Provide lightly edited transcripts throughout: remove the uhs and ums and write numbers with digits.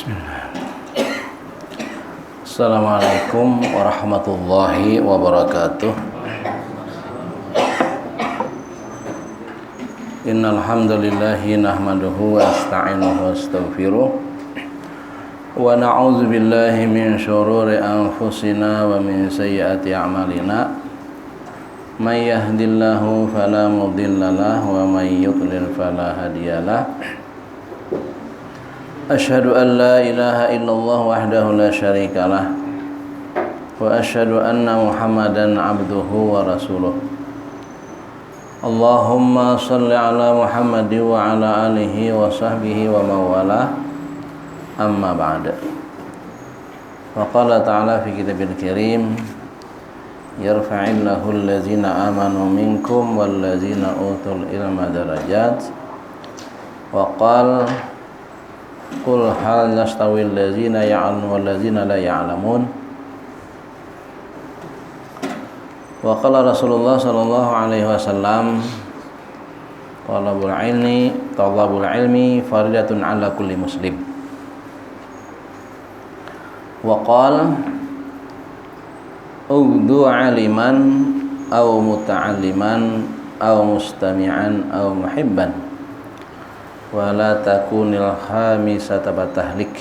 Bismillah. Assalamualaikum warahmatullahi wabarakatuh. Innal hamdalillahi nahmaduhu wa nasta'inuhu wa nastaghfiruh wa na'udzu billahi min syururi anfusina wa min sayyiati a'malina. May yahdihillahu fala mudhillalah wa may yudlil fala hadiyalah. Asyhadu an la ilaha illallah wahdahu la syarikalah wa asyhadu anna Muhammadan abduhu wa rasuluh. Allahumma shalli ala Muhammad wa ala alihi wa sahbihi wa mawalah. Amma ba'da. Wa qala ta'ala fi kitabil karim, yarfa'illahu allazina amanu minkum wallazina utul ilma darajat. Wa qala qul hal yastawil ladzina ya'lamun wal ladzina la ya'lamun. Wa qala Rasulullah sallallahu alaihi wasallam, talabul ilmi faridatun ala kulli muslim. Wa qala ughdu aliman aw muta'alliman aw mustami'an aw muhibban wala takunil khamisata batahlik.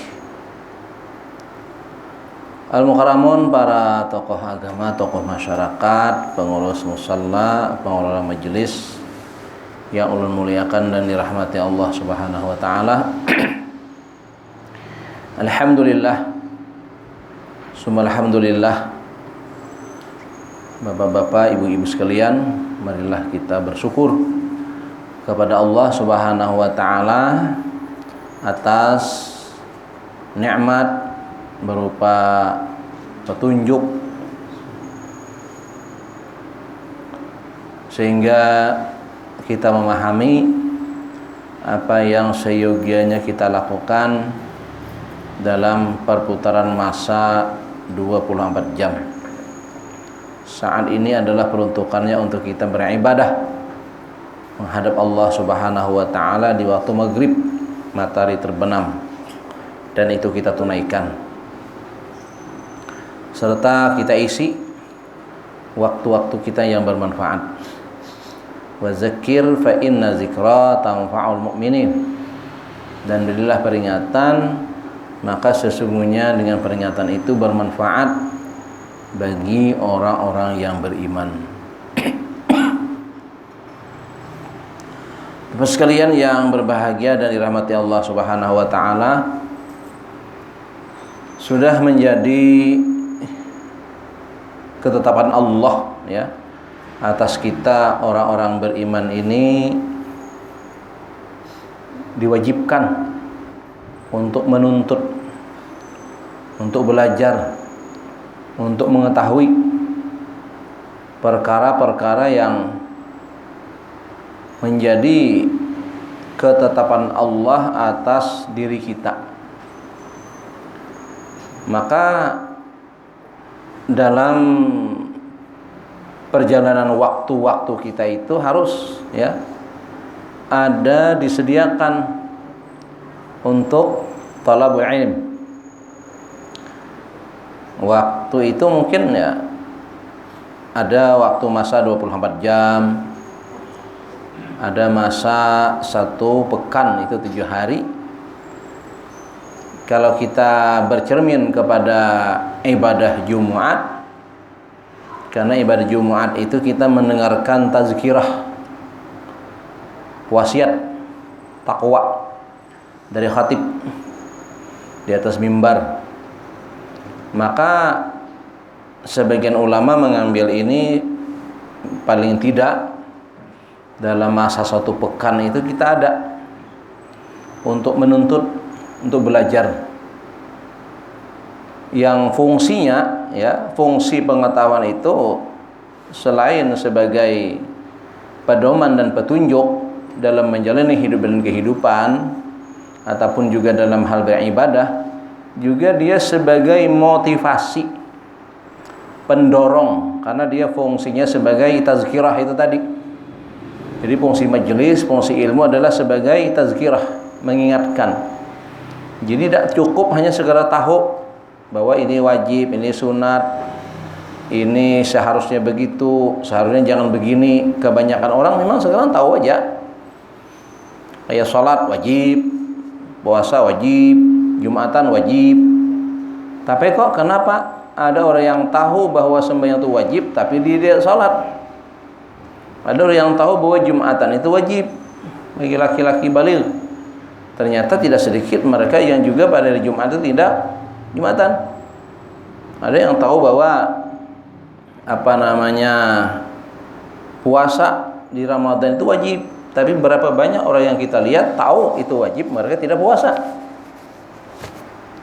Al-Mukarramun, para tokoh agama, tokoh masyarakat, pengurus musalla, pengelola majelis yang ulun muliakan dan dirahmati Allah Subhanahu wa taala. Alhamdulillah, summa alhamdulillah. Bapak-bapak, ibu-ibu sekalian, marilah kita bersyukur kepada Allah Subhanahu wa taala atas nikmat berupa petunjuk sehingga kita memahami apa yang seyogianya kita lakukan dalam perputaran masa 24 jam. Saat ini adalah peruntukannya untuk kita beribadah menghadap Allah Subhanahu wa taala di waktu maghrib, matahari terbenam, dan itu kita tunaikan, serta kita isi waktu-waktu kita yang bermanfaat. Wa zakir fa inna zikra tanfa'ul mu'minin, dan berilah peringatan, maka sesungguhnya dengan peringatan itu bermanfaat bagi orang-orang yang beriman. Bapak sekalian yang berbahagia dan dirahmati Allah Subhanahu wa taala, sudah menjadi ketetapan Allah ya atas kita orang-orang beriman ini diwajibkan untuk menuntut, untuk belajar, untuk mengetahui perkara-perkara yang menjadi ketetapan Allah atas diri kita. Maka dalam perjalanan waktu-waktu kita itu harus ya ada disediakan untuk talabul ilm. Waktu itu mungkin ya ada waktu masa 24 jam, ada masa 1 pekan, itu 7 hari. Kalau kita bercermin kepada ibadah Jumat, karena ibadah Jumat itu kita mendengarkan tazkirah, wasiat takwa dari khatib di atas mimbar, maka sebagian ulama mengambil ini paling tidak dalam masa 1 pekan itu kita ada untuk menuntut, untuk belajar, yang fungsinya ya, fungsi pengetahuan itu selain sebagai pedoman dan petunjuk dalam menjalani hidup dan kehidupan ataupun juga dalam hal beribadah, juga dia sebagai motivasi, pendorong, karena dia fungsinya sebagai tazkirah itu tadi. Jadi fungsi majelis, fungsi ilmu adalah sebagai tazkirah, mengingatkan. Jadi tidak cukup hanya sekedar tahu bahwa ini wajib, ini sunat, ini seharusnya begitu, seharusnya jangan begini. Kebanyakan orang memang sekarang tahu aja. Kayak sholat wajib, puasa wajib, Jumatan wajib. Tapi kok kenapa ada orang yang tahu bahwa sembahyang itu wajib tapi dia tidak sholat? Ada orang yang tahu bahwa Jumatan itu wajib bagi laki-laki baligh. Ternyata tidak sedikit mereka yang juga pada hari Jumat itu tidak Jumatan. Ada yang tahu bahwa puasa di Ramadan itu wajib, tapi berapa banyak orang yang kita lihat tahu itu wajib, mereka tidak puasa.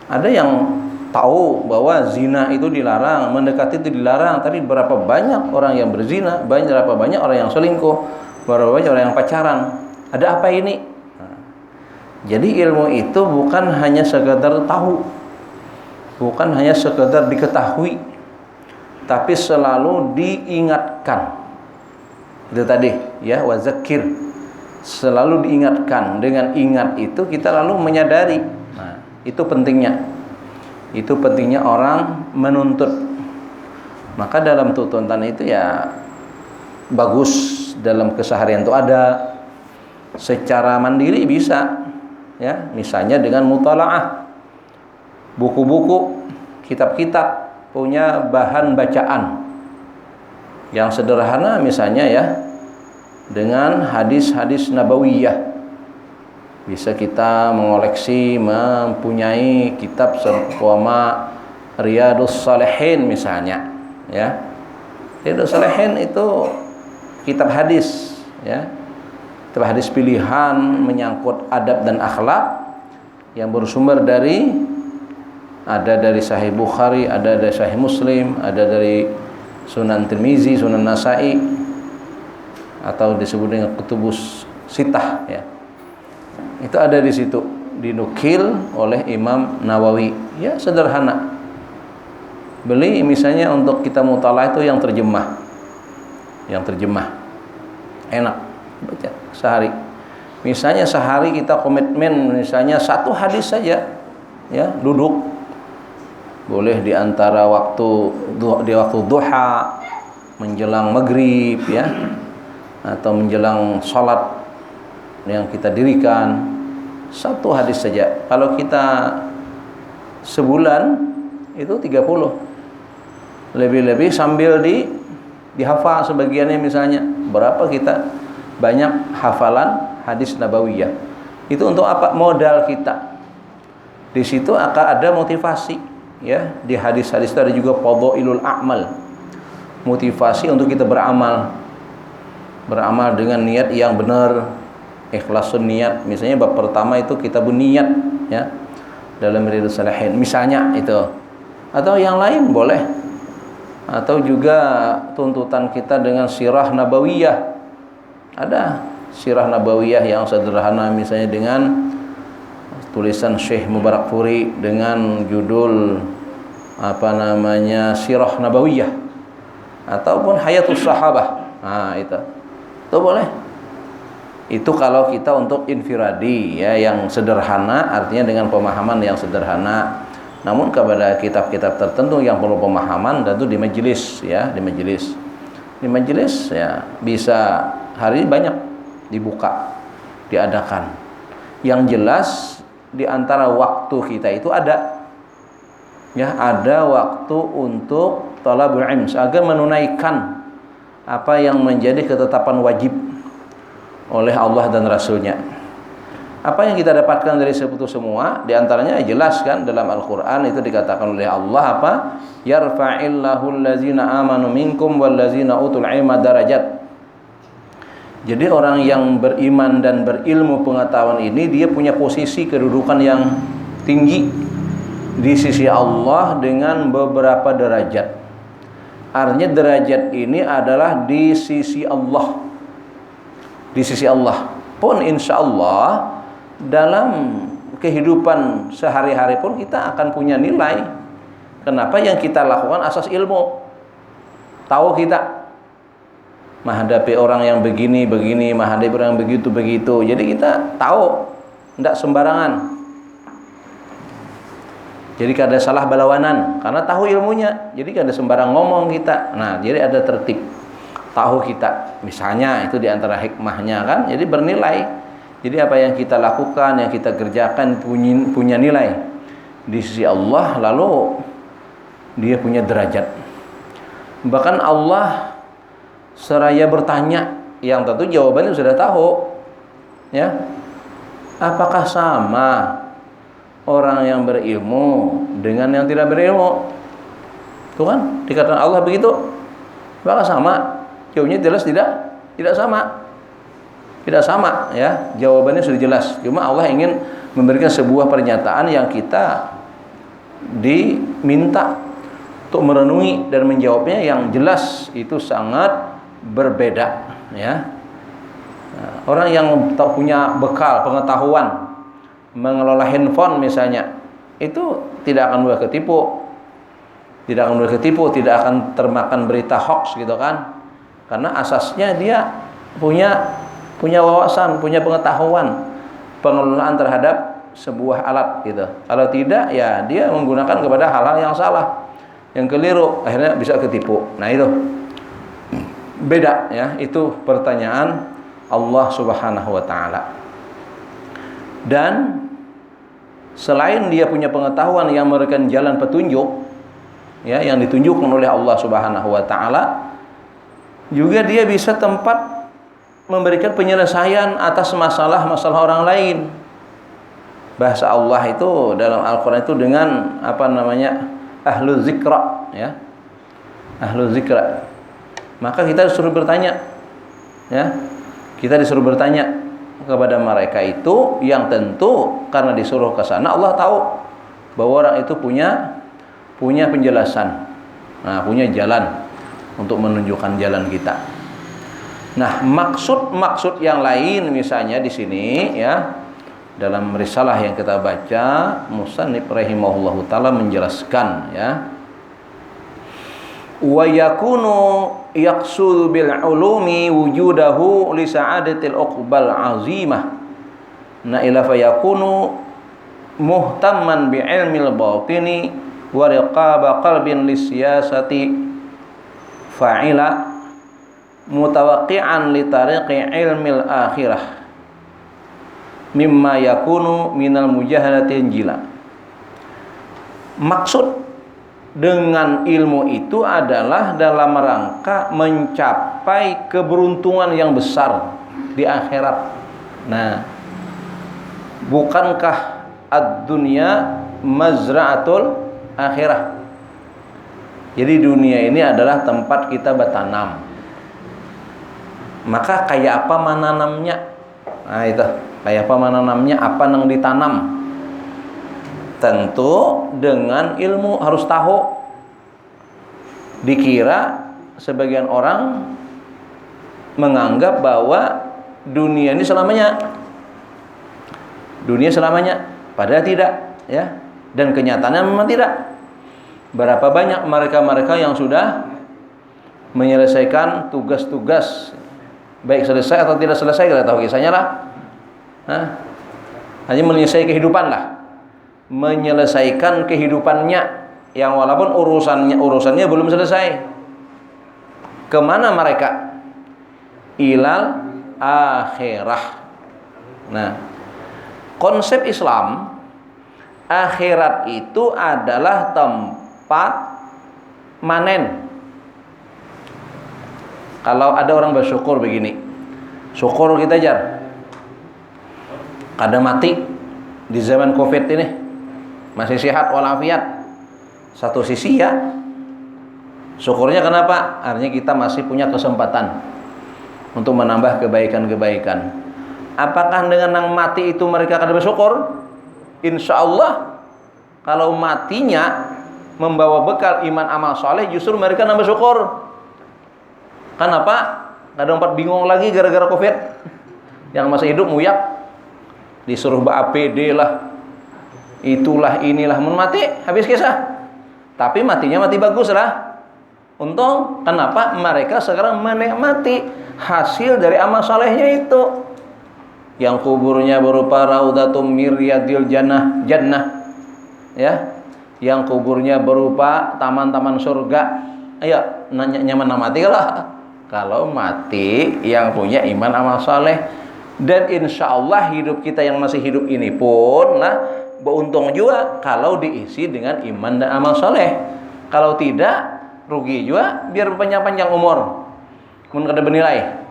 Ada yang tahu bahwa zina itu dilarang, mendekati itu dilarang, tapi berapa banyak orang yang berzina, berapa banyak orang yang selingkuh, berapa banyak orang yang pacaran. Ada apa ini? Jadi ilmu itu bukan hanya sekedar tahu, bukan hanya sekedar diketahui, tapi selalu diingatkan. Itu tadi ya, wazakir, selalu diingatkan. Dengan ingat itu kita lalu menyadari. Nah, itu pentingnya. Itu pentingnya orang menuntut. Maka dalam tuntutan itu ya bagus dalam keseharian itu ada. Secara mandiri bisa ya, misalnya dengan mutalaah buku-buku, kitab-kitab, punya bahan bacaan yang sederhana, misalnya ya dengan hadis-hadis nabawiyah. Bisa kita mengoleksi, mempunyai kitab seumpama Riyadhus Shalihin misalnya ya. Riyadhus Shalihin itu kitab hadis ya, kitab hadis pilihan menyangkut adab dan akhlak yang bersumber dari, ada dari Sahih Bukhari, ada dari Sahih Muslim, ada dari Sunan Tirmizi, Sunan Nasa'i, atau disebut dengan Kutubus Sittah ya. Itu ada di situ, dinukil oleh Imam Nawawi. Ya sederhana. Beli misalnya untuk kita mutalaah itu yang terjemah. Yang terjemah. Enak baca sehari. Misalnya sehari kita komitmen misalnya satu hadis saja ya, duduk. Boleh di antara di waktu duha, menjelang maghrib ya, atau menjelang sholat yang kita dirikan, satu hadis saja. Kalau kita sebulan itu 30. Lebih-lebih sambil dihafal sebagiannya, misalnya berapa kita banyak hafalan hadis nabawiyah. Itu untuk apa? Modal kita. Di situ akan ada motivasi ya. Di hadis-hadis itu ada juga fadhailul a'mal. Motivasi untuk kita beramal. Beramal dengan niat yang benar. Ikhlasun niat, misalnya bab pertama itu kitabun niat ya, dalam Riyadhus Shalihin misalnya itu, atau yang lain boleh, atau juga tuntutan kita dengan sirah nabawiyah. Ada sirah nabawiyah yang sederhana, misalnya dengan tulisan Syekh Mubarakfuri dengan judul sirah nabawiyah, ataupun hayatus sahabah. Nah itu boleh. Itu kalau kita untuk infiradi ya, yang sederhana, artinya dengan pemahaman yang sederhana. Namun kepada kitab-kitab tertentu yang perlu pemahaman, tentu di majelis ya, di majelis ya, bisa hari banyak dibuka, diadakan. Yang jelas di antara waktu kita itu ada ya, ada waktu untuk thalabul ilm, agar menunaikan apa yang menjadi ketetapan wajib oleh Allah dan Rasulnya. Apa yang kita dapatkan dari itu semua, diantaranya jelas kan dalam Al-Quran itu dikatakan oleh Allah apa? Yarfa'illahu allazina amanu minkum wallazina utul ilma darajat. Jadi orang yang beriman dan berilmu pengetahuan ini, dia punya posisi kedudukan yang tinggi di sisi Allah dengan beberapa derajat. Artinya derajat ini adalah di sisi Allah. Di sisi Allah pun insya Allah dalam kehidupan sehari-hari pun kita akan punya nilai. Kenapa? Yang kita lakukan asas ilmu. Tahu kita menghadapi orang yang begini, menghadapi orang yang begitu. Jadi kita tahu, tidak sembarangan. Jadi kada salah balawanan karena tahu ilmunya. Jadi kada sembarang ngomong kita. Nah, jadi ada tertib. Tahu kita. Misalnya itu di antara hikmahnya kan. Jadi bernilai. Jadi apa yang kita lakukan, yang kita kerjakan punya nilai di sisi Allah, lalu dia punya derajat. Bahkan Allah seraya bertanya, yang tentu jawabannya sudah tahu. Ya. Apakah sama orang yang berilmu dengan yang tidak berilmu? Itu kan dikatakan Allah begitu. Apakah sama? Jawabnya jelas tidak sama. Tidak sama ya. Jawabannya sudah jelas. Cuma Allah ingin memberikan sebuah pernyataan yang kita diminta untuk merenungi dan menjawabnya yang jelas itu sangat berbeda ya. Orang yang punya bekal pengetahuan mengelola handphone misalnya, itu tidak akan mudah ketipu. Tidak akan termakan berita hoax gitu kan. Karena asasnya dia punya wawasan, punya pengetahuan pengelolaan terhadap sebuah alat gitu. Kalau tidak ya dia menggunakan kepada hal-hal yang salah, yang keliru, akhirnya bisa ketipu. Nah, itu beda ya, itu pertanyaan Allah Subhanahu wa taala. Dan selain dia punya pengetahuan yang memberikan jalan petunjuk ya, yang ditunjukkan oleh Allah Subhanahu wa taala, juga dia bisa tempat memberikan penyelesaian atas masalah-masalah orang lain. Bahasa Allah itu dalam Al-Qur'an itu dengan ahlu zikra ya. Ahlu zikra. Maka kita disuruh bertanya ya. Kita disuruh bertanya kepada mereka itu, yang tentu karena disuruh ke sana Allah tahu bahwa orang itu punya penjelasan. Nah, punya jalan untuk menunjukkan jalan kita. Nah, maksud yang lain misalnya di sini ya, dalam risalah yang kita baca, Musannif rahimahullahu taala menjelaskan ya, wa yakunu yaqsudu bil ulumi wujudahu li sa'adatil uqbal azimah. Na ila fa yakunu muhtamman bi ilmil batini wa riqaba qalbin lisiyasati fa'ila mutawaqqi'an li tariqi ilmil akhirah mimma yakunu minal mujahadatin jila. Maksud dengan ilmu itu adalah dalam rangka mencapai keberuntungan yang besar di akhirat. Nah, bukankah ad-dunya mazra'atul akhirah? Jadi dunia ini adalah tempat kita bertanam. Maka kayak apa menanamnya? Nah, itu kayak apa menanamnya, apa yang ditanam? Tentu dengan ilmu, harus tahu. Dikira sebagian orang menganggap bahwa dunia ini selamanya. Dunia selamanya, padahal tidak ya. Dan kenyataannya memang tidak. Berapa banyak mereka-mereka yang sudah menyelesaikan tugas-tugas, baik selesai atau tidak selesai, kita tahu kisahnya lah. Hanya menyelesaikan kehidupan lah. Menyelesaikan kehidupannya yang walaupun urusannya belum selesai. Kemana mereka? Ilal akhirah. Nah, konsep Islam, akhirat itu adalah tempat manen. Kalau ada orang bersyukur begini, syukur kita jar, kada mati di zaman Covid ini, masih sehat walafiat. Satu sisi ya, syukurnya kenapa? Artinya kita masih punya kesempatan untuk menambah kebaikan-kebaikan. Apakah dengan yang mati itu mereka akan bersyukur? Insya Allah, kalau matinya membawa bekal iman amal soleh, justru mereka nambah syukur. Kenapa? Kadang-kadang bingung lagi gara-gara Covid. Yang masih hidup muyak, disuruh APD lah, itulah inilah, mun mati habis kisah. Tapi matinya mati bagus lah. Untung, kenapa? Mereka sekarang menikmati hasil dari amal salehnya itu. Yang kuburnya berupa raudatum miryadil jannah. Ya. yang kuburnya berupa taman-taman surga. Ayo, nyaman mati kalau mati yang punya iman amal soleh. Dan insya Allah hidup kita yang masih hidup ini pun lah beruntung juga kalau diisi dengan iman dan amal soleh. Kalau tidak, rugi juga, biar panjang-panjang umur, mun kada bernilai.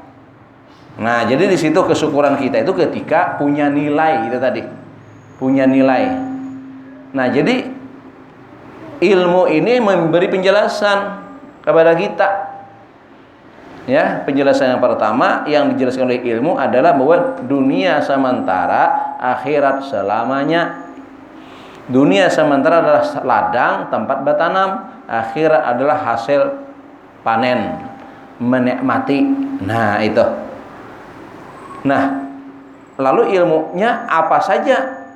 Nah, jadi di situ kesyukuran kita itu ketika punya nilai itu tadi, punya nilai. Nah, jadi ilmu ini memberi penjelasan kepada kita. Ya, penjelasan yang pertama yang dijelaskan oleh ilmu adalah bahwa dunia sementara, akhirat selamanya. Dunia sementara adalah ladang tempat bertanam, akhirat adalah hasil panen, menikmati. Nah, itu. Nah, lalu ilmunya apa saja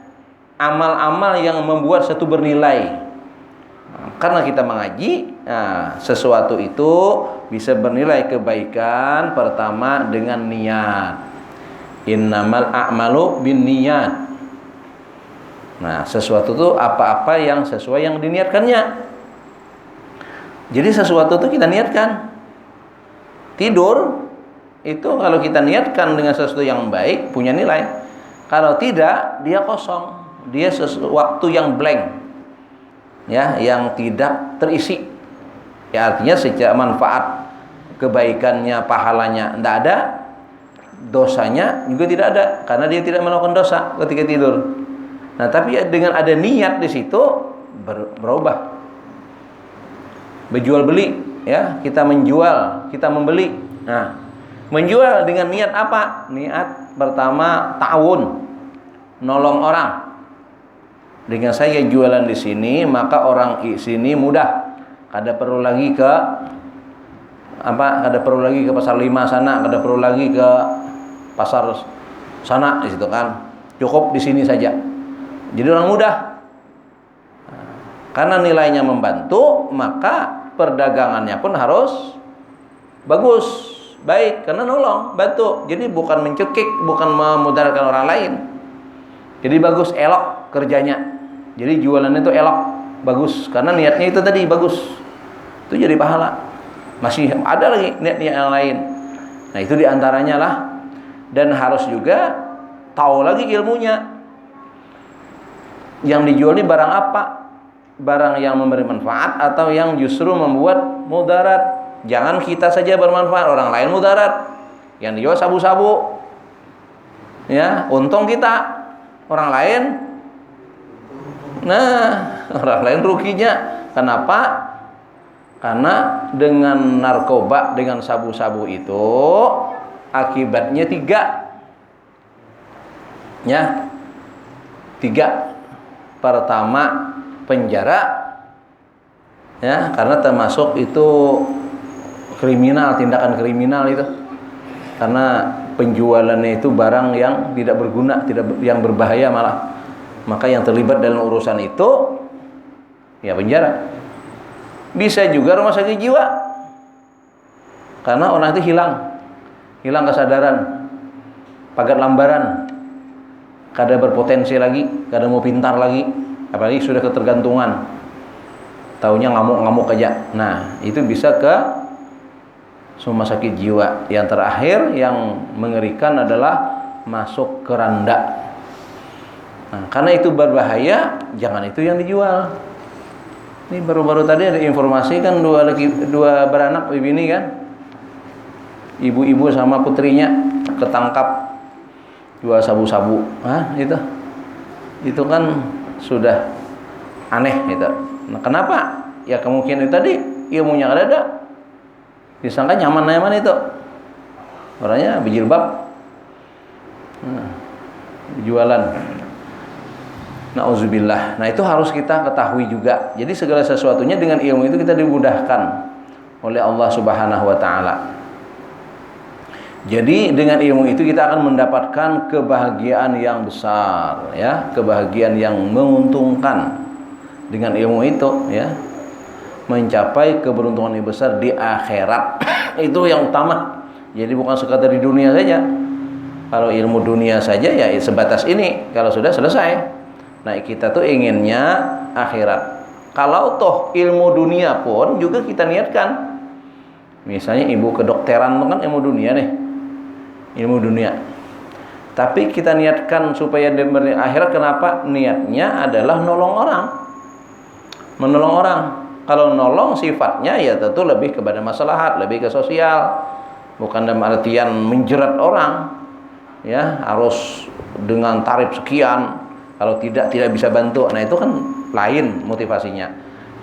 amal-amal yang membuat satu bernilai. Karena kita mengaji, sesuatu itu bisa bernilai kebaikan pertama dengan niat. Innamal a'malu bin niat. Nah, sesuatu itu apa-apa yang sesuai yang diniatkannya. Jadi sesuatu itu kita niatkan. Tidur itu kalau kita niatkan dengan sesuatu yang baik punya nilai. Kalau tidak, dia kosong. Dia sesuatu yang blank. Ya, yang tidak terisi. Ya, artinya secara manfaat, kebaikannya, pahalanya tidak ada, dosanya juga tidak ada karena dia tidak melakukan dosa ketika tidur. Nah, tapi dengan ada niat di situ berubah. Berjual beli, ya, kita menjual, kita membeli. Nah, menjual dengan niat apa? Niat pertama ta'awun, nolong orang. Dengan saya jualan di sini, maka orang di sini mudah. Kada perlu lagi ke kada perlu lagi ke pasar 5 sana, kada perlu lagi ke pasar sana di situ kan. Cukup di sini saja. Jadi orang mudah. Karena nilainya membantu, maka perdagangannya pun harus bagus, baik, karena nolong, bantu. Jadi bukan mencekik, bukan memudaratkan orang lain. Jadi bagus, elok kerjanya. Jadi jualannya itu elok, bagus, karena niatnya itu tadi bagus. Itu jadi pahala. Masih ada lagi niat-niat yang lain. Nah, itu diantaranya lah. Dan harus juga tahu lagi ilmunya. Yang dijual ini barang apa? Barang yang memberi manfaat atau yang justru membuat mudarat. Jangan kita saja bermanfaat, orang lain mudarat. Yang dijual sabu-sabu, ya, untung kita. Orang lain, orang lain ruginya. Kenapa? Karena dengan narkoba, dengan sabu-sabu itu akibatnya 3. Ya. 3. Pertama, penjara. Ya, karena termasuk itu kriminal, tindakan kriminal itu. Karena penjualannya itu barang yang tidak berguna, yang berbahaya malah. Maka yang terlibat dalam urusan itu ya penjara. Bisa juga rumah sakit jiwa. Karena orang itu hilang kesadaran, pagat lambaran, kada berpotensi lagi, kada mau pintar lagi, apalagi sudah ketergantungan. Taunya ngamuk-ngamuk aja. Nah, itu bisa ke rumah sakit jiwa. Yang terakhir yang mengerikan adalah masuk ke randa. Nah, karena itu berbahaya, jangan itu yang dijual. Ini baru-baru tadi ada informasi kan dua beranak bini kan, ibu-ibu sama putrinya ketangkap jual sabu-sabu. Itu kan sudah aneh gitu. Nah, kenapa? Ya kemungkinan itu tadi ilmunya ada. Disangka nyaman itu. Orangnya berjilbab. Jualan. Nauzubillah. Nah, itu harus kita ketahui juga. Jadi segala sesuatunya dengan ilmu itu kita dimudahkan oleh Allah Subhanahu wa taala. Jadi dengan ilmu itu kita akan mendapatkan kebahagiaan yang besar, ya, kebahagiaan yang menguntungkan. Dengan ilmu itu, ya, mencapai keberuntungan yang besar di akhirat. Itu yang utama. Jadi bukan sekadar di dunia saja. Kalau ilmu dunia saja ya sebatas ini, kalau sudah selesai. Nah, kita tuh inginnya akhirat. Kalau toh ilmu dunia pun juga kita niatkan. Misalnya ibu kedokteran itu kan ilmu dunia nih, ilmu dunia. Tapi kita niatkan supaya di akhirat, kenapa? Niatnya adalah nolong orang, menolong orang. Kalau nolong sifatnya ya tentu lebih kepada maslahat, lebih ke sosial, bukan dalam artian menjerat orang, ya harus dengan tarif sekian, kalau tidak bisa bantu. Nah itu kan lain motivasinya.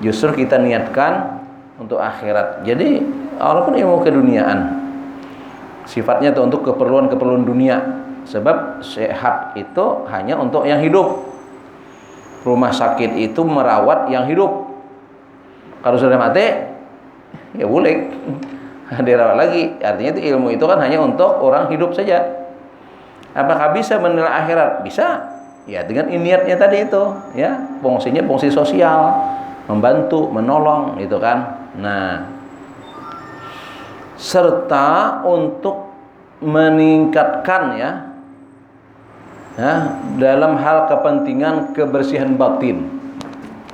Justru kita niatkan untuk akhirat. Jadi walaupun ilmu keduniaan, sifatnya itu untuk keperluan dunia. Sebab sehat itu hanya untuk yang hidup. Rumah sakit itu merawat yang hidup. Kalau sudah mati, ya boleh dirawat lagi. Artinya itu ilmu itu kan hanya untuk orang hidup saja. Apakah bisa menilai akhirat? Bisa. Ya dengan niatnya tadi itu, ya fungsinya fungsi sosial, membantu, menolong, gitu kan. Nah, serta untuk meningkatkan ya dalam hal kepentingan kebersihan batin.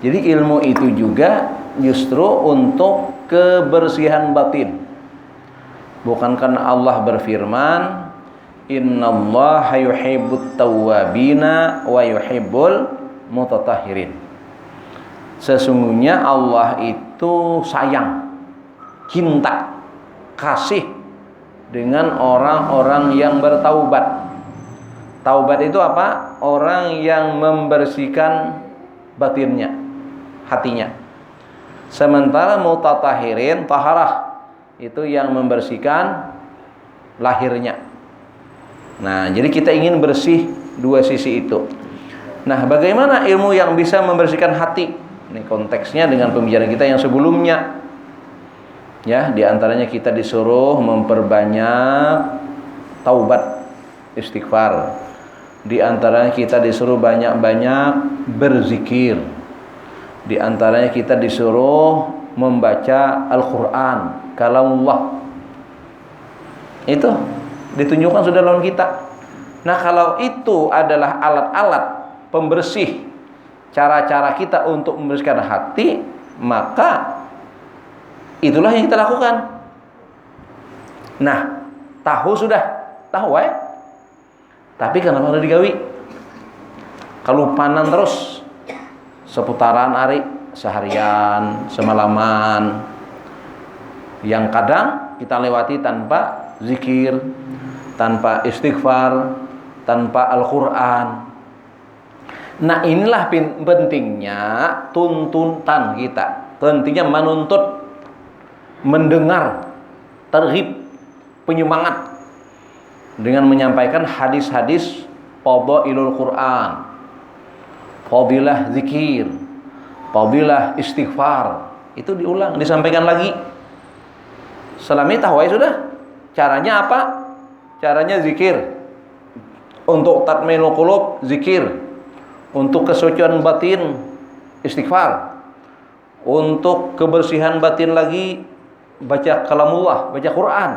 Jadi ilmu itu juga justru untuk kebersihan batin. Bukan karena Allah berfirman, innallaha yuhibbut tawwabina wa yuhibbul mutatahhirin. Sesungguhnya Allah itu sayang, cinta, kasih dengan orang-orang yang bertaubat. Taubat itu apa? Orang yang membersihkan batinnya, hatinya. Sementara mutatahirin, taharah, itu yang membersihkan lahirnya. Nah, jadi kita ingin bersih dua sisi itu. Nah, bagaimana ilmu yang bisa membersihkan hati? Ini konteksnya dengan pembicaraan kita yang sebelumnya. Ya, diantaranya kita disuruh memperbanyak taubat, istighfar. Di antaranya kita disuruh banyak-banyak berzikir. Di antaranya kita disuruh membaca Al-Quran, kalamullah. Itu ditunjukkan sudah lawan kita. Nah, kalau itu adalah alat-alat pembersih, cara-cara kita untuk membersihkan hati, maka itulah yang kita lakukan. Nah, tahu sudah, tahu ya. Tapi kenapa harus digawi? Kalau panan terus seputaran hari, seharian, semalaman, yang kadang kita lewati tanpa zikir, tanpa istighfar, tanpa Al-Quran. Nah, inilah pentingnya tuntutan kita. Pentingnya menuntut, mendengar, terhib, penyemangat dengan menyampaikan hadis-hadis fadhailul Quran, fadilah zikir, fadilah istighfar. Itu diulang, disampaikan lagi. Selama ini tahu sudah. Caranya apa? Caranya zikir. Untuk tatmainul qulub, zikir. Untuk kesucian batin, istighfar. Untuk kebersihan batin lagi, baca kalamullah, baca Quran.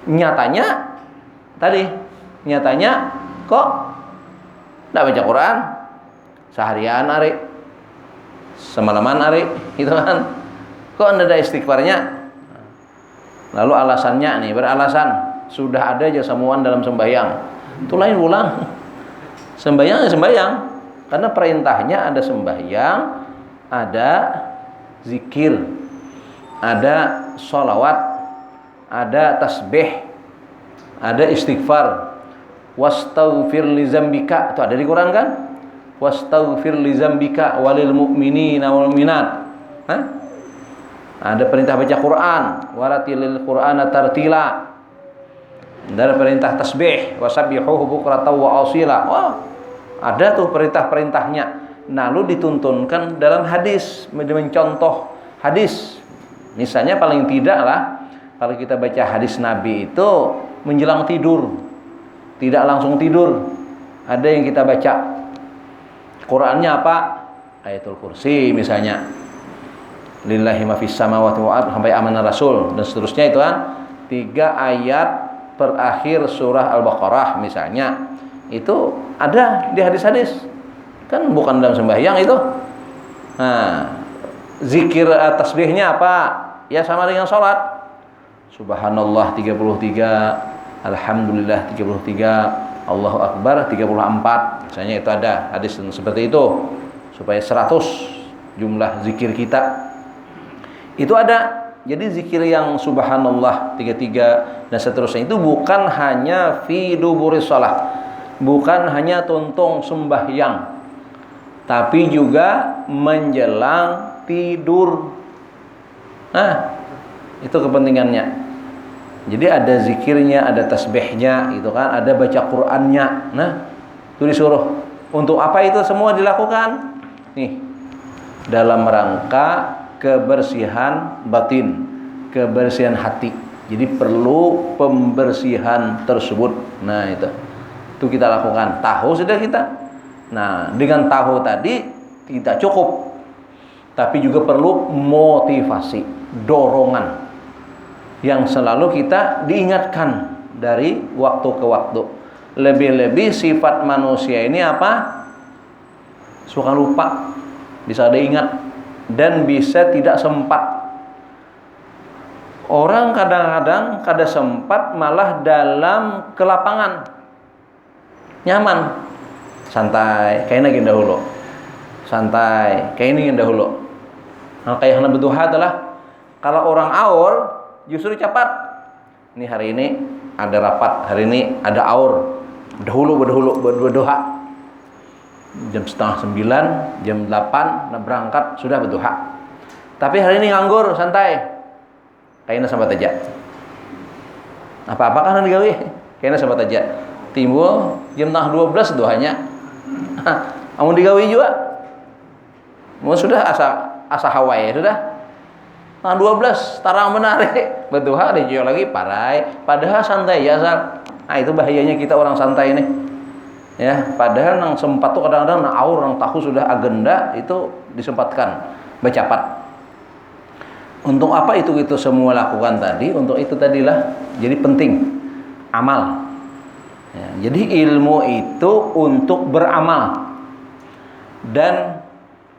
Nyatanya kok tidak baca Quran seharian hari, semalaman hari, gitu kan? Kok tidak ada istighfarnya? Lalu alasannya nih, beralasan sudah ada aja samuan dalam sembahyang. Itu lain ulang. Sembahyang ya sembahyang, karena perintahnya ada sembahyang, ada zikir, ada sholawat, ada tasbih, ada istighfar. Wastaghfir li dzambika, itu ada di Quran kan? Wastaghfir li dzambika walil mu'minina wal mu'minat. Ada perintah baca Quran, waratilil Qur'ana tartila. Ada perintah tasbih, wasabbihuhu bukratan wa asila. Wah, ada tuh perintah-perintahnya. Lalu dituntunkan dalam hadis, mencontoh hadis. Misalnya paling tidak lah, kalau kita baca hadis Nabi itu menjelang tidur, tidak langsung tidur, ada yang kita baca. Qurannya apa? Ayatul Kursi misalnya. Lillahi ma fis samawati wa ardh sampai amanah Rasul dan seterusnya, itu kan 3 ayat per akhir surah Al-Baqarah misalnya. Itu ada di hadis-hadis. Kan bukan dalam sembahyang itu. Nah, zikir tasbihnya apa? Ya sama dengan sholat. Subhanallah 33, Alhamdulillah 33, Allahu Akbar 34. Misalnya itu ada hadis seperti itu. Supaya 100 jumlah zikir kita. Itu ada. Jadi zikir yang subhanallah 33 dan seterusnya itu bukan hanya fi duburis shalah. Bukan hanya tuntung sembahyang. Tapi juga menjelang tidur. Nah, itu kepentingannya. Jadi ada zikirnya, ada tasbihnya, gitu kan, ada baca Qur'annya. Nah, itu disuruh. Untuk apa itu semua dilakukan? Nih, dalam rangka kebersihan batin, kebersihan hati. Jadi perlu pembersihan tersebut. Nah, itu kita lakukan. Tahu sudah kita. Nah, dengan tahu tadi tidak cukup. Tapi juga perlu motivasi, dorongan yang selalu kita diingatkan dari waktu ke waktu. Lebih-lebih sifat manusia ini apa? Suka lupa, bisa ada ingat, dan bisa tidak sempat. Orang kadang-kadang kada sempat malah dalam kelapangan, nyaman, santai, kayak ini dahulu, santai, kayak ini dahulu. Nah, kayak hana berduha adalah kalau orang aur justru cepat. Ini hari ini ada rapat, hari ini ada aur, dahulu berduha. Jam 8:30, jam 8 berangkat sudah berduha. Tapi hari ini nganggur, santai. Kayaknya sahabat aja. Apa-apa kan digawe? Kayaknya sahabat aja. Timbul jam 12 duhanya. Amun digawe juga. Mau sudah asa Hawaii sudah. 12 tarang menarik. Berduha dijual lagi parai. Padahal santai ya, asal. Nah, itu bahayanya kita orang santai ini. Ya, padahal nang sempat tuh kadang-kadang nang aur nang tahu sudah agenda itu disempatkan bercapat. Untuk apa itu semua lakukan tadi? Untuk itu tadilah. Jadi penting amal. Ya, jadi ilmu itu untuk beramal. Dan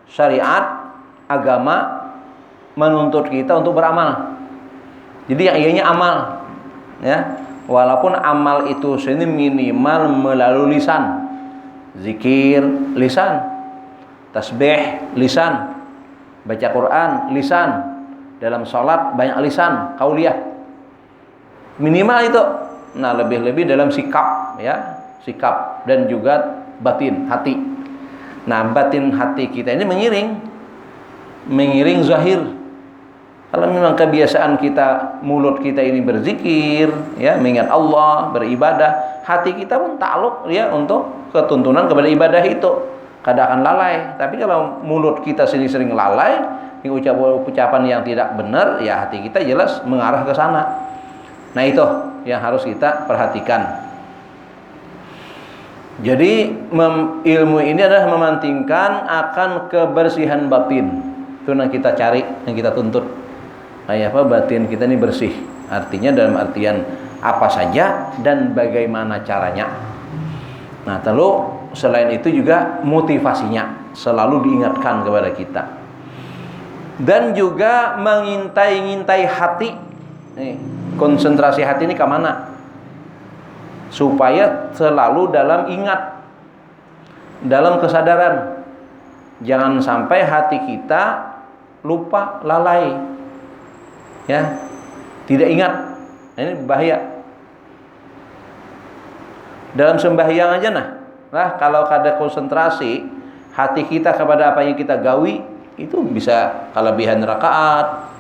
syariat agama menuntut kita untuk beramal. Jadi yang ianya amal. Ya. Walaupun amal itu sendiri minimal melalui lisan, zikir lisan, tasbih lisan, baca Quran lisan, dalam sholat banyak lisan, qauliyah, minimal itu. Nah, lebih-lebih dalam sikap, ya, sikap dan juga batin hati. Nah, batin hati kita ini mengiring zahir. Kalau memang kebiasaan kita, mulut kita ini berzikir, ya, mengingat Allah, beribadah, hati kita pun takluk, ya, untuk ketuntunan kepada ibadah itu. Kadang akan lalai. Tapi kalau mulut kita sering lalai, ucapan yang tidak benar, ya hati kita jelas mengarah ke sana. Nah, itu yang harus kita perhatikan. Jadi ilmu ini adalah mementingkan akan kebersihan batin. Itu yang kita cari, yang kita tuntut. Kayak apa, batin kita ini bersih. Artinya dalam artian apa saja dan bagaimana caranya. Nah, lalu selain itu juga motivasinya selalu diingatkan kepada kita. Dan juga mengintai hati. Nih, konsentrasi hati ini ke mana? Supaya selalu dalam ingat, dalam kesadaran. Jangan sampai hati kita lupa, lalai. Ya, tidak ingat. Ini bahaya. Dalam sembahyang aja nah kalau ada konsentrasi hati kita kepada apa yang kita gawi, itu bisa kelebihan rakaat,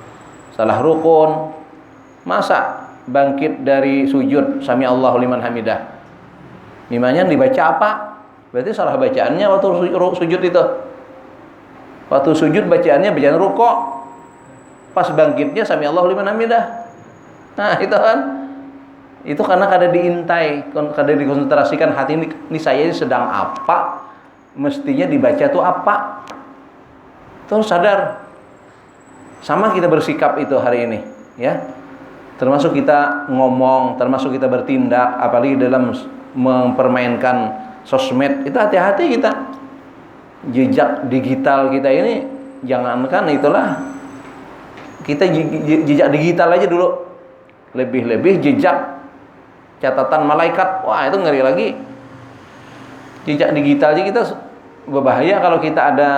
salah rukun. Masa bangkit dari sujud sami Allahu liman hamidah, mimanya dibaca apa? Berarti salah bacaannya waktu sujud itu. Waktu sujud bacaannya bacaan rukuk. Pas bangkitnya sami Allahu liman hamidah. Nah, itu kan. Itu karena kada diintai, kada dikonsentrasikan hati ini saya ini sedang apa? Mestinya dibaca tuh apa? Terus sadar. Sama kita bersikap itu hari ini, ya. Termasuk kita ngomong, termasuk kita bertindak, apalagi dalam mempermainkan sosmed, itu hati-hati kita. Jejak digital kita ini jangankan itulah, kita jejak digital aja dulu, lebih-lebih jejak catatan malaikat, wah itu ngeri lagi. Jejak digital aja kita berbahaya kalau kita ada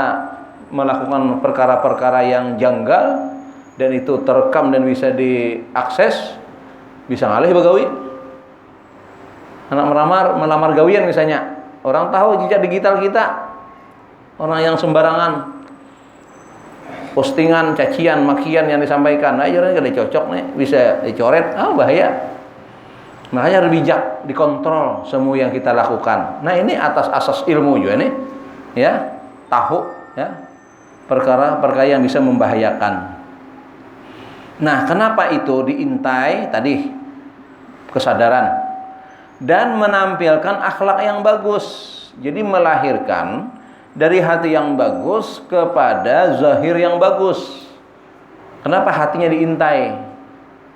melakukan perkara-perkara yang janggal dan itu terekam dan bisa diakses, bisa ngalih begawi. Anak melamar gawian misalnya, orang tahu jejak digital kita, orang yang sembarangan postingan, cacian, makian yang disampaikan, nah ini gak cocok nih, bisa dicoret, bahaya. Makanya harus bijak, dikontrol semua yang kita lakukan. Nah ini atas asas ilmu juga nih, ya, tahu, ya, perkara-perkara yang bisa membahayakan. Nah kenapa itu diintai tadi? Kesadaran dan menampilkan akhlak yang bagus. Jadi melahirkan dari hati yang bagus kepada zahir yang bagus. Kenapa hatinya diintai?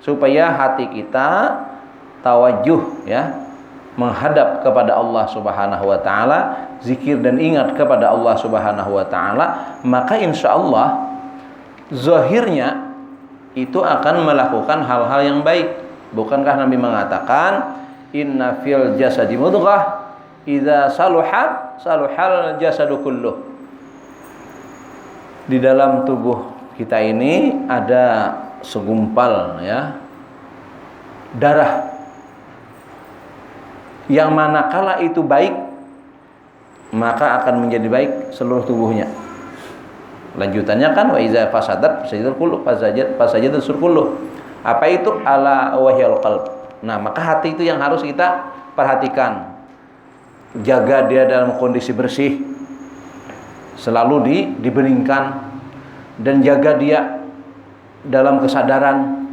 Supaya hati kita tawajuh, ya, menghadap kepada Allah Subhanahu wa taala, zikir dan ingat kepada Allah Subhanahu wa taala, maka insyaallah zahirnya itu akan melakukan hal-hal yang baik. Bukankah Nabi mengatakan inna fil jasadi mudghah idza saluhat saluhal jasadu kulluh. Di dalam tubuh kita ini ada segumpal, ya, darah yang manakala itu baik maka akan menjadi baik seluruh tubuhnya. Lanjutannya kan wa iza fasadat fasadul kullu fasajatul kullu. Apa itu? Ala wahyal qalb. Nah, maka hati itu yang harus kita perhatikan. Jaga dia dalam kondisi bersih, selalu dibeningkan, dan jaga dia dalam kesadaran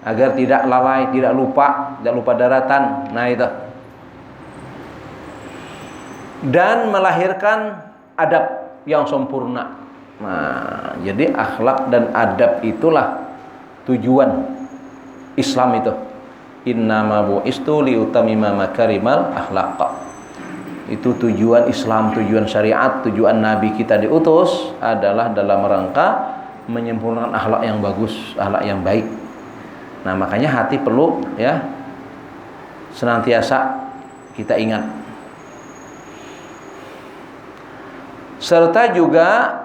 agar tidak lalai, tidak lupa daratan. Nah itu. Dan melahirkan adab yang sempurna. Nah, jadi akhlak dan adab itulah tujuan Islam itu. Innama bu'istu liutamima makarimal akhlaq. Itu tujuan Islam, tujuan syariat, tujuan Nabi kita diutus adalah dalam rangka menyempurnakan akhlak yang bagus, akhlak yang baik. Nah, makanya hati perlu, ya, senantiasa kita ingat. Serta juga,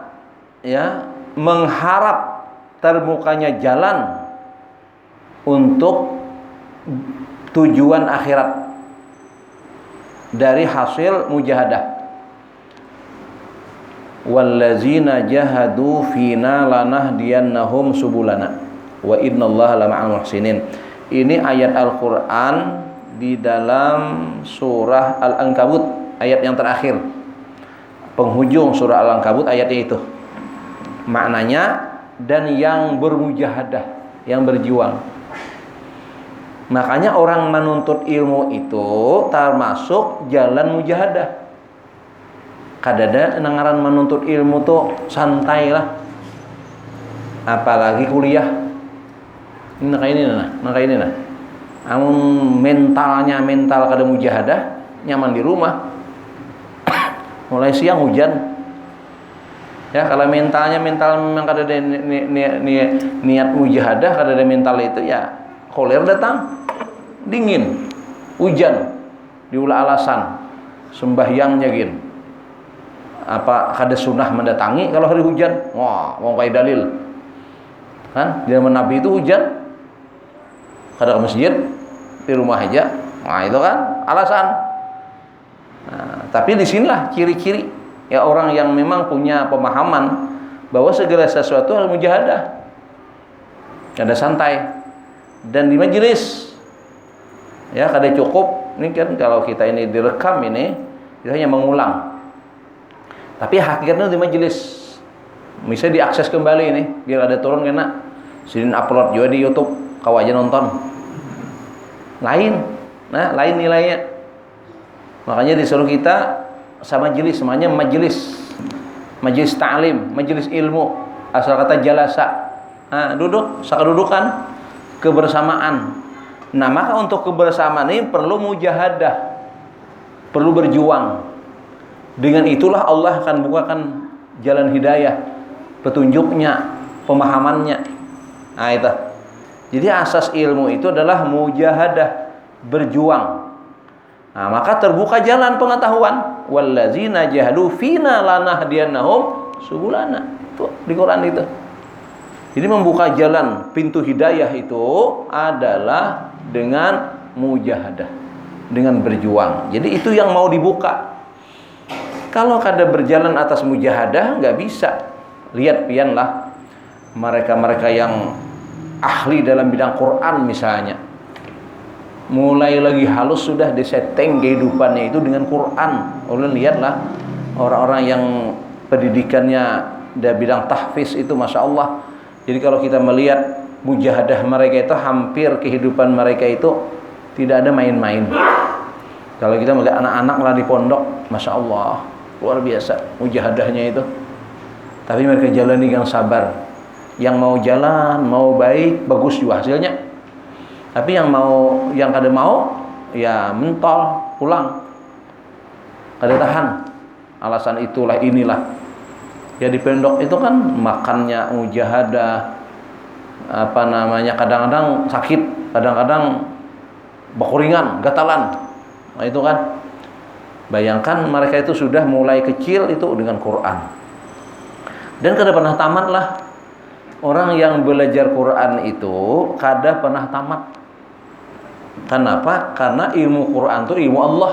ya, mengharap terbukanya jalan untuk tujuan akhirat dari hasil mujahadah. Wallazina jahadu fina lanahdiyannahum subulana wa innallaha lama'al muhsinin. Ini ayat Al-Qur'an di dalam surah Al-Ankabut, ayat yang terakhir. Penghujung surah Al-Ankabut ayatnya itu. Maknanya, dan yang bermujahadah, yang berjuang. Makanya orang menuntut ilmu itu termasuk jalan mujahadah. Kadada nangaran menuntut ilmu tuh santai lah. Apalagi kuliah. Ini nah. Amun mental kada mujahadah, nyaman di rumah. Mulai siang hujan. Ya, kalau mental memang kada ada niat mujahadah, kada ada mental itu, ya koler datang, dingin, hujan, diulah alasan sembahyangnya gin. Apa kada sunnah mendatangi kalau hari hujan? Wah, mau kayak dalil. Kan di zaman Nabi itu hujan, kada ke masjid, di rumah aja. Nah, itu kan alasan. Nah, tapi di sinilah ciri-ciri, ya, orang yang memang punya pemahaman bahwa segala sesuatu harus mujahadah, kada santai, dan di majelis, ya, kada cukup. Ini kan kalau kita ini direkam ini, kita hanya mengulang, tapi hakikatnya di majelis bisa diakses kembali ini, biar ada turun kena sidin upload juga di YouTube, kau aja nonton. Lain nilainya. Makanya disuruh kita sama majelis, semuanya majelis ta'lim, majelis ilmu. Asal kata jalasa, duduk, kedudukan, kebersamaan. Nah, maka untuk kebersamaan ini perlu mujahadah, perlu berjuang. Dengan itulah Allah akan bukakan jalan hidayah petunjuknya, pemahamannya. Nah itu. Jadi asas ilmu itu adalah mujahadah, berjuang. Nah, maka terbuka jalan pengetahuan. Wallazina jahadu fina lanahdiyannahum subulana. Itu di Quran itu. Jadi membuka jalan pintu hidayah itu adalah dengan mujahadah, dengan berjuang. Jadi itu yang mau dibuka. Kalau kada berjalan atas mujahadah nggak bisa. Lihat pianlah mereka-mereka yang ahli dalam bidang Quran misalnya. Mulai lagi halus sudah disetting kehidupannya itu dengan Quran. Ulun lihatlah orang-orang yang pendidikannya dari bidang tahfiz itu Masya Allah. Jadi kalau kita melihat mujahadah mereka itu hampir kehidupan mereka itu tidak ada main-main. Kalau kita melihat anak-anak lah di pondok, Masya Allah, luar biasa mujahadahnya itu. Tapi mereka jalani dengan sabar. Yang mau jalan, mau baik, bagus juga hasilnya. Tapi yang kada mau, ya mentol, pulang. Kada tahan. Alasan itulah inilah. Ya di pondok itu kan makannya mujahadah, kadang-kadang sakit, kadang-kadang bakuringan, gatalan. Nah itu kan. Bayangkan mereka itu sudah mulai kecil itu dengan Quran. Dan kada pernah tamat lah. Orang yang belajar Quran itu kada pernah tamat. Kenapa? Karena ilmu Quran itu ilmu Allah.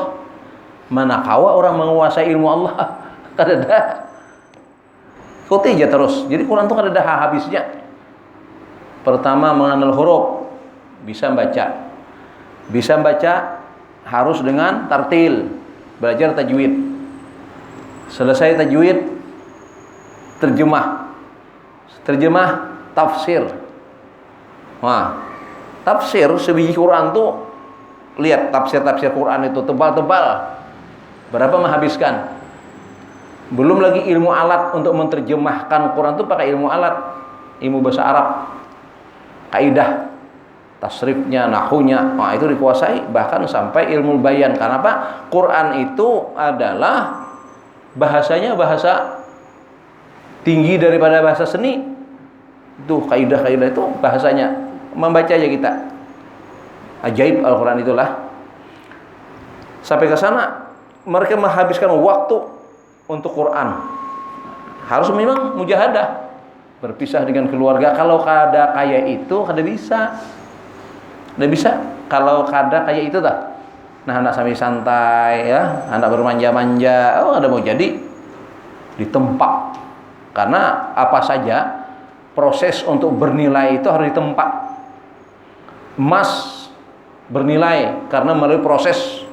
Mana kawa orang menguasai ilmu Allah? Kada ada. Ikuti aja terus. Jadi Quran itu kada ada habisnya. Pertama mengenal huruf, bisa baca. Bisa baca harus dengan tartil, belajar tajwid. Selesai tajwid, terjemah. Terjemah tafsir. Wah, tafsir sebiji Quran tuh lihat tafsir-tafsir Quran itu tebal-tebal. Berapa menghabiskan? Belum lagi ilmu alat untuk menerjemahkan Quran itu pakai ilmu alat, ilmu bahasa Arab, kaidah, tasrifnya, nahwunya, nah itu dikuasai, bahkan sampai ilmu bayan. Karena apa? Quran itu adalah bahasanya bahasa tinggi daripada bahasa seni. Itu kaidah-kaidah itu bahasanya. Membaca aja kita. Ajaib Al-Quran itulah. Sampai ke sana mereka menghabiskan waktu untuk Quran. Harus memang mujahadah, berpisah dengan keluarga. Kalau kada kaya itu kada bisa. Kada bisa kalau kada kaya itu dah. Nah, anak sambil santai ya, anak bermanja-manja, oh ada mau jadi ditempa. Karena apa saja proses untuk bernilai itu harus ditempa. Emas bernilai karena melalui proses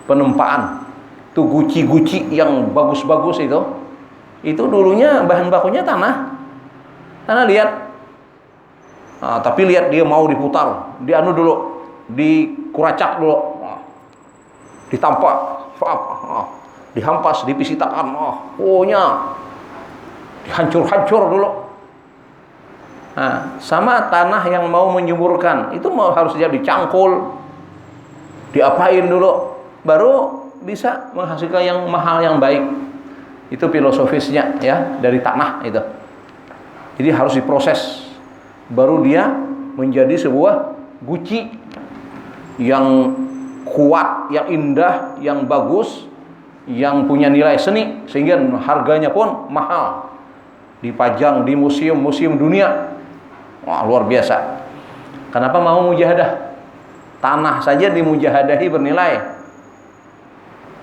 penempaan. Itu guci-guci yang bagus-bagus itu dulunya bahan bakunya tanah lihat. Nah, tapi lihat dia mau diputar, dianu dulu, dikuracak dulu, ditampak, dihampas, dipisitakan, pokoknya dihancur-hancur dulu. Nah, sama tanah yang mau menyuburkan itu harus jadi dicangkul, diapain dulu, baru bisa menghasilkan yang mahal yang baik. Itu filosofisnya ya dari tanah itu. Jadi harus diproses baru dia menjadi sebuah guci yang kuat, yang indah, yang bagus, yang punya nilai seni sehingga harganya pun mahal. Dipajang di museum-museum dunia. Wah, luar biasa. Kenapa mau mujahadah? Tanah saja dimujahadahi bernilai.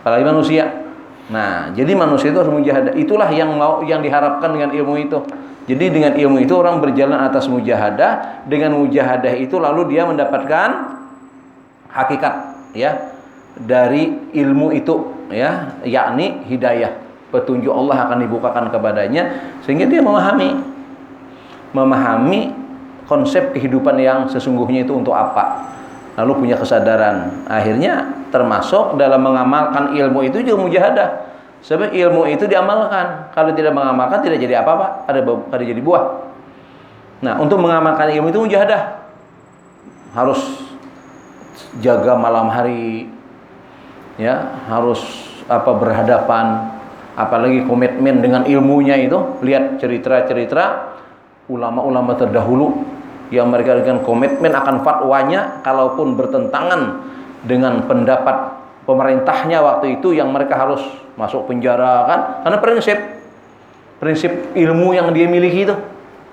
Apalagi manusia. Nah, jadi manusia itu harus mujahadah. Itulah yang diharapkan dengan ilmu itu. Jadi dengan ilmu itu orang berjalan atas mujahadah. Dengan mujahadah itu lalu dia mendapatkan hakikat ya dari ilmu itu ya, yakni hidayah. Petunjuk Allah akan dibukakan kepadanya sehingga dia memahami konsep kehidupan yang sesungguhnya itu untuk apa. Lalu punya kesadaran. Akhirnya termasuk dalam mengamalkan ilmu itu juga mujahadah. Sebab ilmu itu diamalkan. Kalau tidak mengamalkan tidak jadi apa-apa, ada jadi buah. Nah, untuk mengamalkan ilmu itu mujahadah. Harus jaga malam hari. Ya, harus berhadapan, apalagi komitmen dengan ilmunya itu. Lihat cerita-cerita ulama-ulama terdahulu yang mereka dengan komitmen akan fatwanya, kalaupun bertentangan dengan pendapat pemerintahnya waktu itu, yang mereka harus masuk penjara kan, karena prinsip ilmu yang dia miliki itu.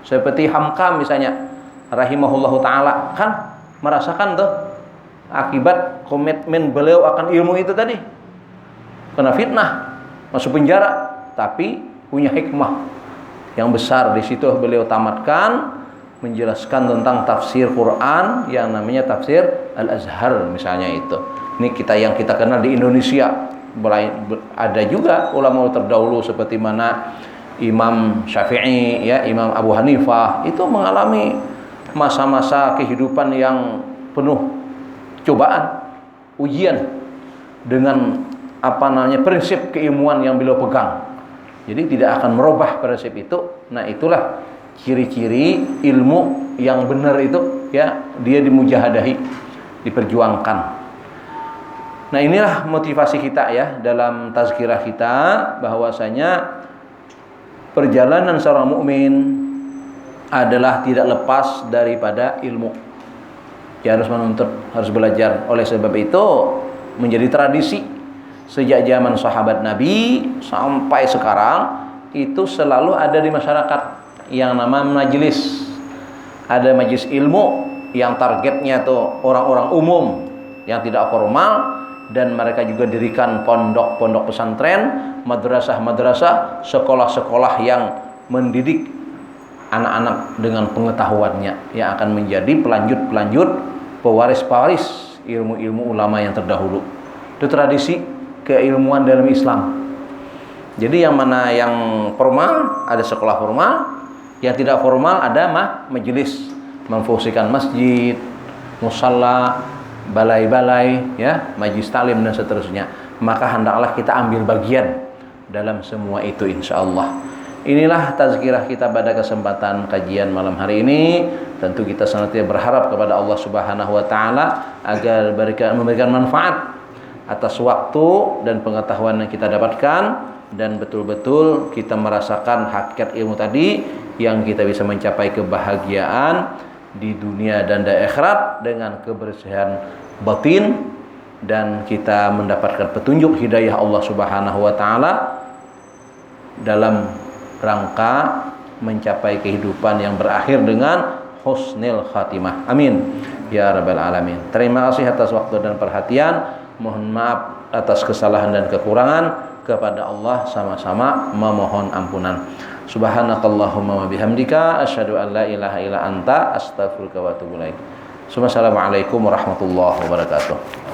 Seperti Hamka misalnya rahimahullahu taala, kan merasakan tuh akibat komitmen beliau akan ilmu itu tadi, kena fitnah, masuk penjara, tapi punya hikmah yang besar. Di situ beliau tamatkan menjelaskan tentang tafsir Quran yang namanya tafsir Al-Azhar misalnya itu. Ini yang kita kenal di Indonesia. Ada juga ulama terdahulu seperti mana Imam Syafi'i, ya, Imam Abu Hanifah itu mengalami masa-masa kehidupan yang penuh cobaan, ujian dengan prinsip keilmuan yang beliau pegang. Jadi tidak akan merubah prinsip itu. Nah, itulah ciri-ciri ilmu yang benar itu, ya, dia dimujahadahi, diperjuangkan. Nah, inilah motivasi kita ya dalam tazkirah kita, bahwasanya perjalanan seorang mukmin adalah tidak lepas daripada ilmu. Dia harus menuntut, harus belajar. Oleh sebab itu menjadi tradisi sejak zaman sahabat Nabi sampai sekarang itu selalu ada di masyarakat yang nama majelis. Ada majelis ilmu yang targetnya tuh orang-orang umum yang tidak formal, dan mereka juga dirikan pondok-pondok pesantren, madrasah-madrasah, sekolah-sekolah yang mendidik anak-anak dengan pengetahuannya yang akan menjadi pelanjut-pelanjut, pewaris-pewaris ilmu-ilmu ulama yang terdahulu. Itu tradisi keilmuan dalam Islam. Jadi yang mana yang formal ada sekolah formal, yang tidak formal ada majelis, memfungsikan masjid, musalla, balai-balai, ya, majlis taklim dan seterusnya. Maka hendaklah kita ambil bagian dalam semua itu insyaallah. Inilah tazkirah kita pada kesempatan kajian malam hari ini. Tentu kita senantiasa berharap kepada Allah Subhanahu wa taala agar memberikan manfaat atas waktu dan pengetahuan yang kita dapatkan, dan betul-betul kita merasakan hakikat ilmu tadi, yang kita bisa mencapai kebahagiaan di dunia dan di akhirat dengan kebersihan batin, dan kita mendapatkan petunjuk hidayah Allah Subhanahu wa taala dalam rangka mencapai kehidupan yang berakhir dengan husnul khatimah. Amin ya rabbal alamin. Terima kasih atas waktu dan perhatian. Mohon maaf atas kesalahan dan kekurangan. Kepada Allah sama-sama memohon ampunan. Subhanakallahumma wa bihamdika asyhadu an la ilaha illa anta astaghfiruka wa atubu ilaik. Assalamualaikum warahmatullahi wabarakatuh.